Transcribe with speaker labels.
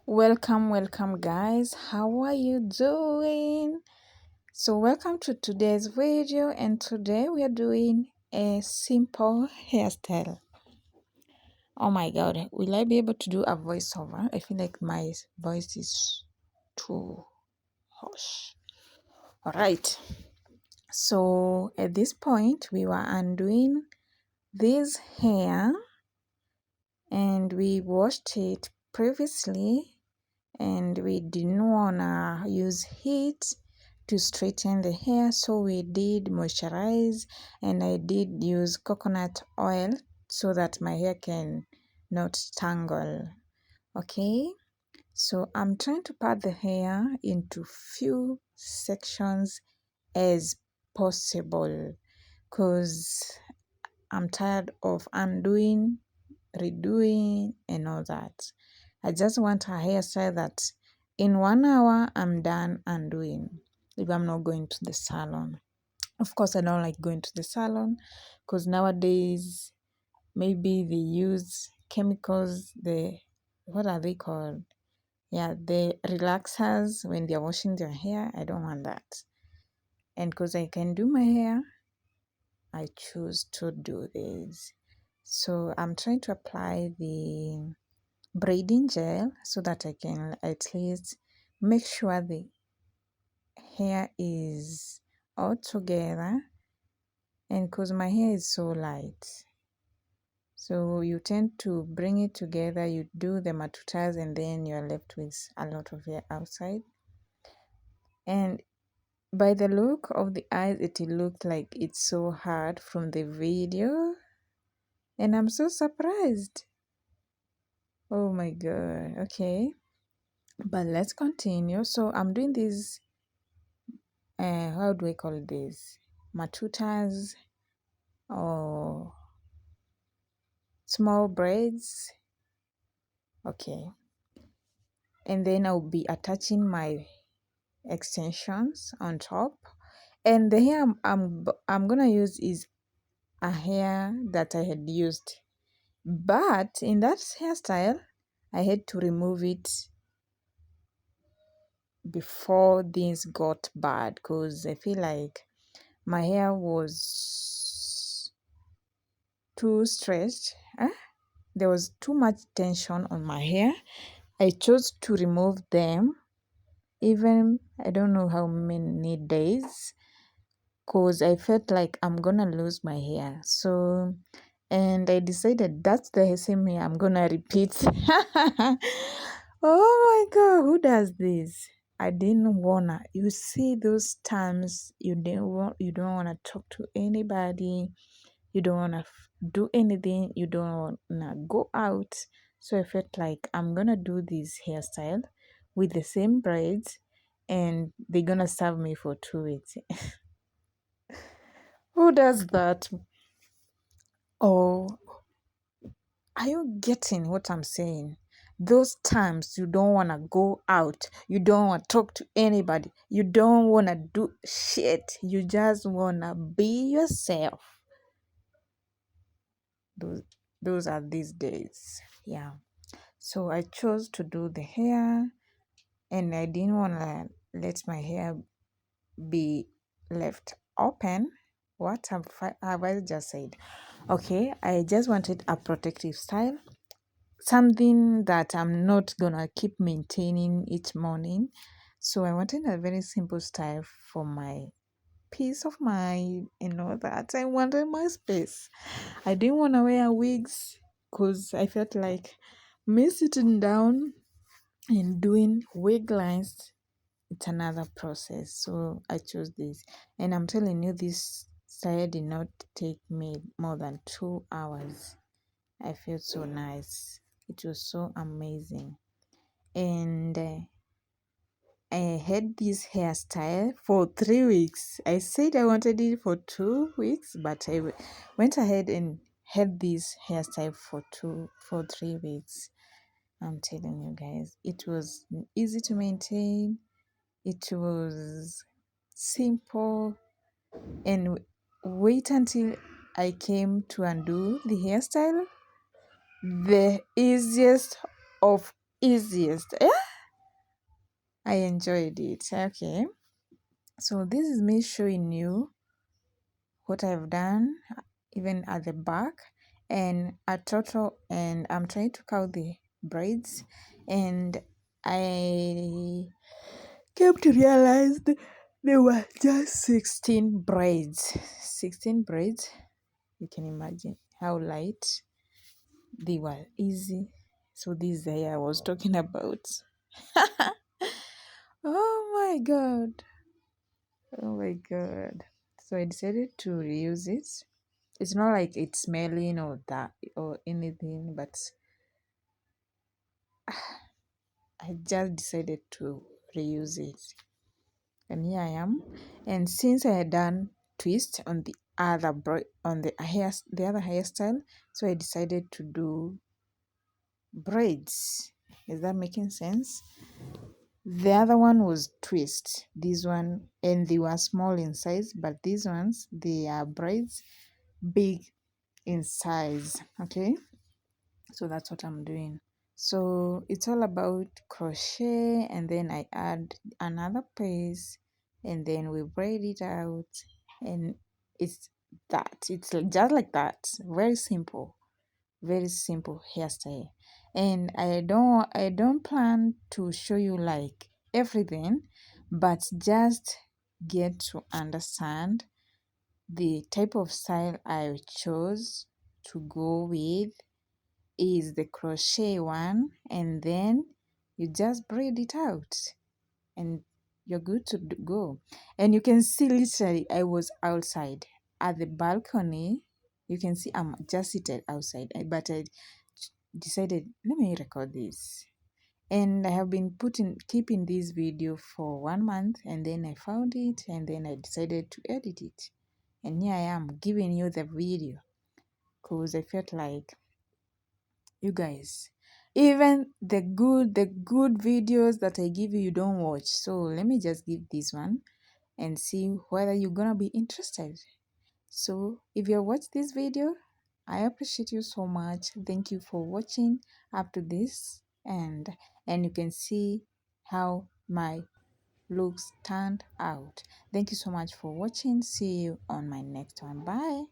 Speaker 1: Welcome guys, how are you doing? So welcome to today's video, and today we are doing a simple hairstyle. Oh my god, will I be able to do a voiceover? I feel like my voice is too harsh. All right, so at this point we were undoing this hair and we washed it previously, and we didn't wanna use heat to straighten the hair, so we did moisturize, and I did use coconut oil so that my hair can not tangle. Okay, so I'm trying to part the hair into few sections as possible because I'm tired of undoing, redoing, and all that. I just want a hairstyle that in 1 hour I'm done undoing if I'm not going to the salon. Of course, I don't like going to the salon because nowadays maybe they use chemicals, what are they called? Yeah, the relaxers when they're washing their hair. I don't want that. And because I can do my hair, I choose to do this. So I'm trying to apply the braiding gel so that I can at least make sure the hair is all together, and because my hair is so light, so you tend to bring it together, you do the matutas, and then you're left with a lot of hair outside. And by the look of the eyes, it looked like it's so hard from the video, and I'm so surprised. Oh my god. Okay, but let's continue. So I'm doing this, how do I call this, matutas or small braids. Okay, and then I'll be attaching my extensions on top, and the hair I'm gonna use is a hair that I had used, but in that hairstyle I had to remove it before things got bad because I feel like my hair was too stretched. There was too much tension on my hair. I chose to remove them, even I don't know how many days, because I felt like I'm gonna lose my hair. So, and I decided that's the same hair I'm gonna repeat. Oh my god, who does this? I didn't wanna. You see those times you don't wanna talk to anybody, you don't wanna do anything, you don't wanna go out. So I felt like I'm gonna do this hairstyle with the same braids, and they're gonna serve me for 2 weeks. Who does that? Oh, are you getting what I'm saying? Those times you don't want to go out, you don't want to talk to anybody, you don't want to do shit, you just want to be yourself. Those are these days. Yeah. So I chose to do the hair, and I didn't want to let my hair be left open. What have I just said? Okay, I just wanted a protective style, something that I'm not gonna keep maintaining each morning. So I wanted a very simple style for my peace of mind and all that. I wanted my space. I didn't want to wear wigs because I felt like me sitting down and doing wig lines, it's another process. So I chose this, and I'm telling you, this style did not take me more than 2 hours. I felt so nice. It was so amazing. And I had this hairstyle for 3 weeks. I said I wanted it for 2 weeks, but I went ahead and had this hairstyle for 3 weeks. I'm telling you guys, it was easy to maintain. It was simple, and wait until I came to undo the hairstyle. The easiest of easiest. Yeah, I enjoyed it. Okay, so this is me showing you what I've done, even at the back and a total, and I'm trying to count the braids, and I came to realize there were just 16 braids. 16 braids. You can imagine how light they were, easy. So this is the hair I was talking about. Oh my god. Oh my god. So I decided to reuse it. It's not like it's smelling or that or anything, but I just decided to reuse it. And here I am. And since I had done twist on the other on the other hairstyle, so I decided to do braids. Is that making sense? The other one was twist. This one, and they were small in size, but these ones, they are braids, big in size. Okay, so that's what I'm doing. So it's all about crochet, and then I add another piece, and then we braid it out, and it's it's just like that. Very simple hairstyle. And I don't plan to show you like everything, but just get to understand the type of style I chose to go with is the crochet one, and then you just braid it out and you're good to go. And you can see literally I was outside at the balcony. You can see I'm just seated outside, but I decided let me record this. And I have been keeping this video for 1 month, and then I found it, and then I decided to edit it. And here I am giving you the video because I felt like you guys, even the good videos that I give you, you don't watch. So let me just give this one and see whether you're gonna be interested. So if you watched this video, I appreciate you so much. Thank you for watching up to this, and you can see how my looks turned out. Thank you so much for watching. See you on my next one. Bye.